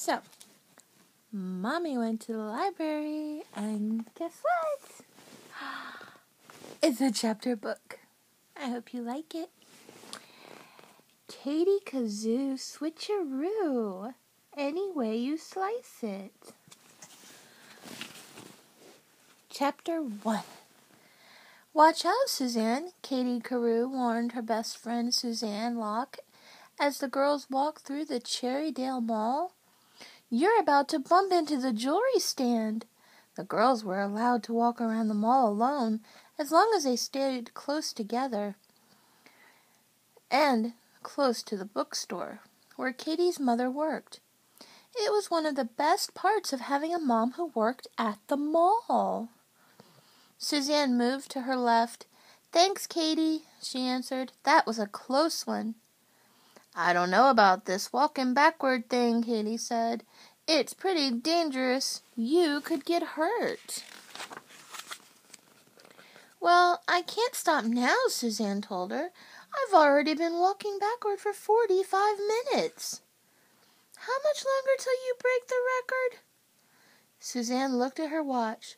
So, Mommy went to the library, and guess what? It's a chapter book. I hope you like it. Katie Kazoo switcheroo. Any way you slice it. Chapter 1. Watch out, Suzanne, Katie Carew warned her best friend Suzanne Locke as the girls walked through the Cherrydale Mall. You're about to bump into the jewelry stand. The girls were allowed to walk around the mall alone as long as they stayed close together and close to the bookstore where Katie's mother worked. It was one of the best parts of having a mom who worked at the mall. Suzanne moved to her left. Thanks, Katie, she answered. That was a close one. I don't know about this walking backward thing, Katie said. It's pretty dangerous. You could get hurt. Well, I can't stop now, Suzanne told her. I've already been walking backward for 45 minutes. How much longer till you break the record? Suzanne looked at her watch.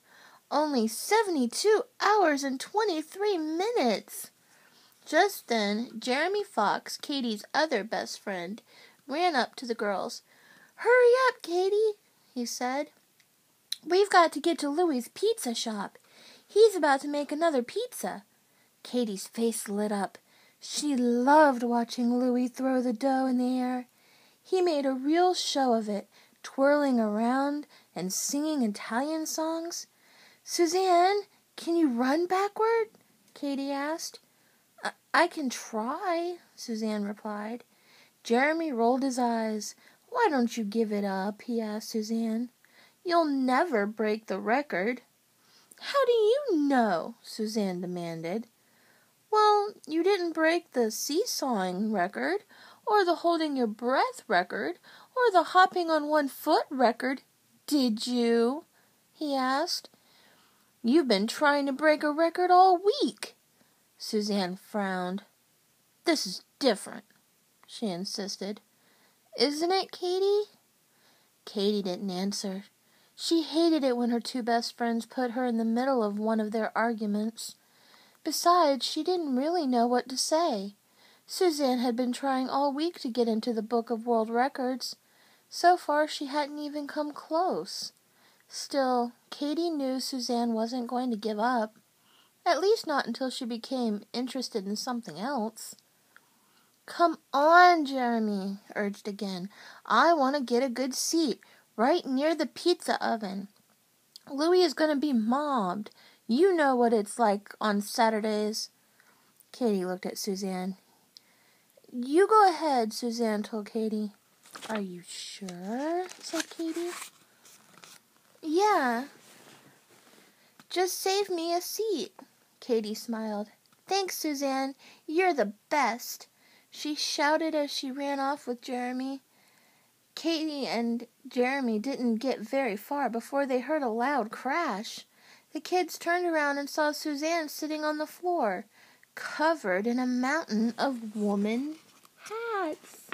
Only 72 hours and 23 minutes. Just then, Jeremy Fox, Katie's other best friend, ran up to the girls. Hurry up, Katie, he said. We've got to get to Louie's pizza shop. He's about to make another pizza. Katie's face lit up. She loved watching Louie throw the dough in the air. He made a real show of it, twirling around and singing Italian songs. Suzanne, can you run backward? Katie asked. I can try, Suzanne replied. Jeremy rolled his eyes. Why don't you give it up? He asked Suzanne. You'll never break the record. How do you know? Suzanne demanded. Well, you didn't break the seesawing record, or the holding your breath record, or the hopping on one foot record, did you? He asked. You've been trying to break a record all week. Suzanne frowned. This is different, she insisted. Isn't it, Katie? Katie didn't answer. She hated it when her two best friends put her in the middle of one of their arguments. Besides, she didn't really know what to say. Suzanne had been trying all week to get into the Book of World Records. So far, she hadn't even come close. Still, Katie knew Suzanne wasn't going to give up. At least not until she became interested in something else. Come on, Jeremy, urged again. I want to get a good seat, right near the pizza oven. Louie is going to be mobbed. You know what it's like on Saturdays. Katie looked at Suzanne. You go ahead, Suzanne told Katie. Are you sure? Said Katie. Yeah. Just save me a seat. Katie smiled. Thanks, Suzanne. You're the best, she shouted as she ran off with Jeremy. Katie and Jeremy didn't get very far before they heard a loud crash. The kids turned around and saw Suzanne sitting on the floor, covered in a mountain of woman hats.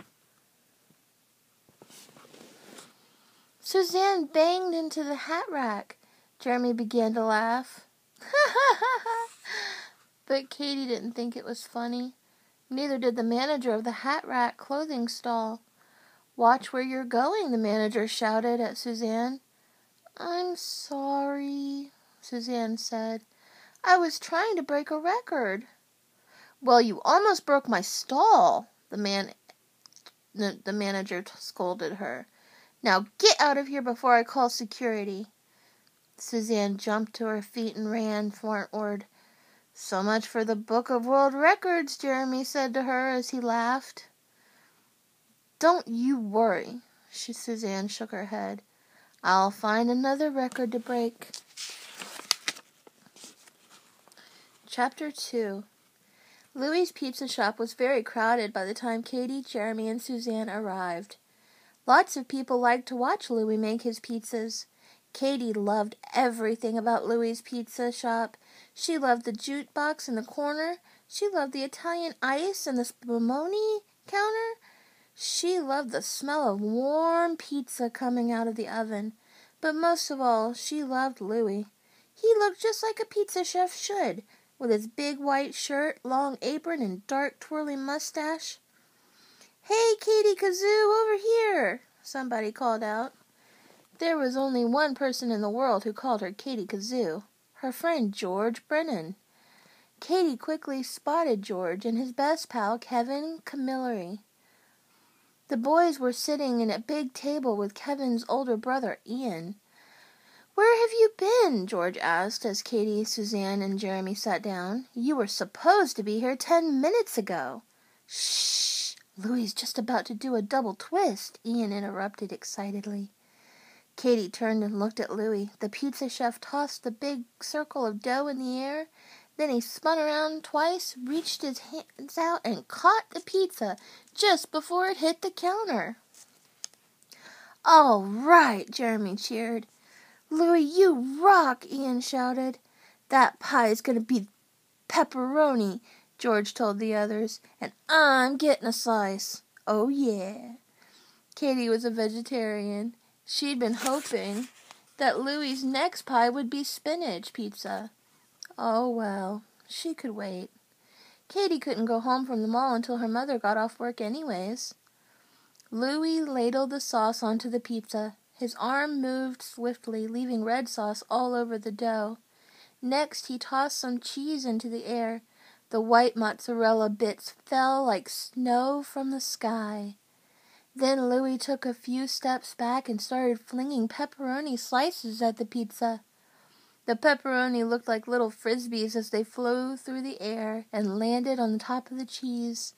Suzanne banged into the hat rack. Jeremy began to laugh. But Katie didn't think it was funny. Neither did the manager of the hat rack clothing stall. Watch where you're going, the manager shouted at Suzanne. I'm sorry, Suzanne said. I was trying to break a record. Well, you almost broke my stall, the manager scolded her. Now get out of here before I call security. Suzanne jumped to her feet and ran forward. So much for the Book of World Records, Jeremy said to her as he laughed. Don't you worry, Suzanne shook her head. I'll find another record to break. Chapter 2. Louie's pizza shop was very crowded by the time Katie, Jeremy, and Suzanne arrived. Lots of people liked to watch Louie make his pizzas. Katie loved everything about Louie's pizza shop. She loved the jukebox in the corner. She loved the Italian ice and the spumoni counter. She loved the smell of warm pizza coming out of the oven, but most of all, she loved Louie. He looked just like a pizza chef should, with his big white shirt, long apron, and dark twirling mustache. "Hey, Katie Kazoo, over here!" somebody called out. There was only one person in the world who called her Katie Kazoo, her friend George Brennan. Katie quickly spotted George and his best pal, Kevin Camilleri. The boys were sitting at a big table with Kevin's older brother, Ian. "Where have you been?" George asked as Katie, Suzanne, and Jeremy sat down. "You were supposed to be here 10 minutes ago." "Shh! Louie's just about to do a double twist," Ian interrupted excitedly. Katie turned and looked at Louie. The pizza chef tossed the big circle of dough in the air. Then he spun around twice, reached his hands out, and caught the pizza just before it hit the counter. "All right," Jeremy cheered. "Louie, you rock," Ian shouted. "That pie's going to be pepperoni," George told the others, "and I'm getting a slice. Oh, yeah." Katie was a vegetarian. She'd been hoping that Louie's next pie would be spinach pizza. Oh, well, she could wait. Katie couldn't go home from the mall until her mother got off work anyways. Louie ladled the sauce onto the pizza. His arm moved swiftly, leaving red sauce all over the dough. Next, he tossed some cheese into the air. The white mozzarella bits fell like snow from the sky. Then Louie took a few steps back and started flinging pepperoni slices at the pizza. The pepperoni looked like little frisbees as they flew through the air and landed on the top of the cheese.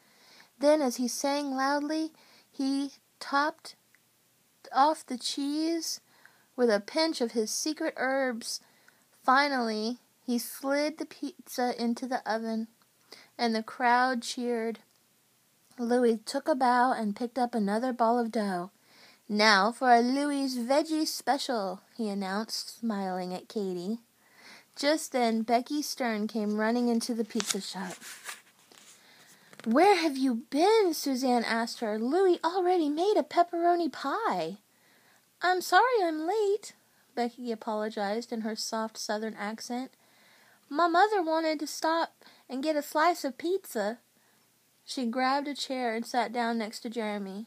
Then, as he sang loudly, he topped off the cheese with a pinch of his secret herbs. Finally, he slid the pizza into the oven, and the crowd cheered. Louie took a bow and picked up another ball of dough. "Now for a Louie's veggie special," he announced, smiling at Katie. Just then, Becky Stern came running into the pizza shop. "Where have you been?" Suzanne asked her. "Louie already made a pepperoni pie." "I'm sorry I'm late," Becky apologized in her soft southern accent. "My mother wanted to stop and get a slice of pizza." She grabbed a chair and sat down next to Jeremy.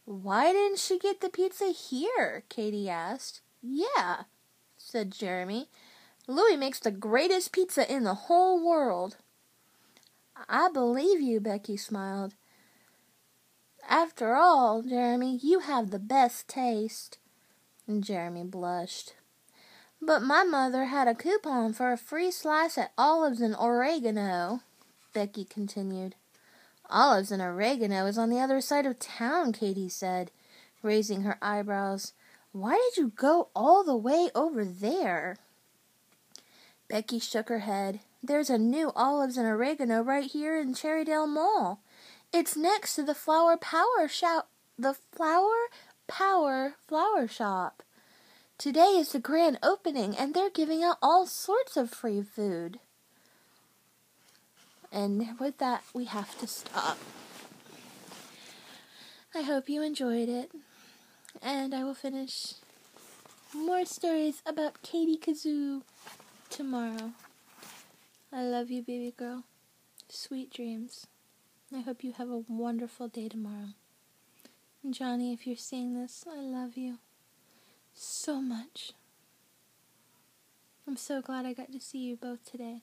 "Why didn't she get the pizza here?" Katie asked. "Yeah," said Jeremy. "Louie makes the greatest pizza in the whole world." "I believe you," Becky smiled. "After all, Jeremy, you have the best taste." And Jeremy blushed. "But my mother had a coupon for a free slice at Olives and Oregano," Becky continued. "Olives and Oregano is on the other side of town," Katie said, raising her eyebrows. "Why did you go all the way over there?" Becky shook her head. "There's a new Olives and Oregano right here in Cherrydale Mall. It's next to the Flower Power Shop. Today is the grand opening, and they're giving out all sorts of free food." And with that, we have to stop. I hope you enjoyed it, and I will finish more stories about Katie Kazoo tomorrow. I love you, baby girl. Sweet dreams. I hope you have a wonderful day tomorrow. And Johnny, if you're seeing this, I love you so much. I'm so glad I got to see you both today.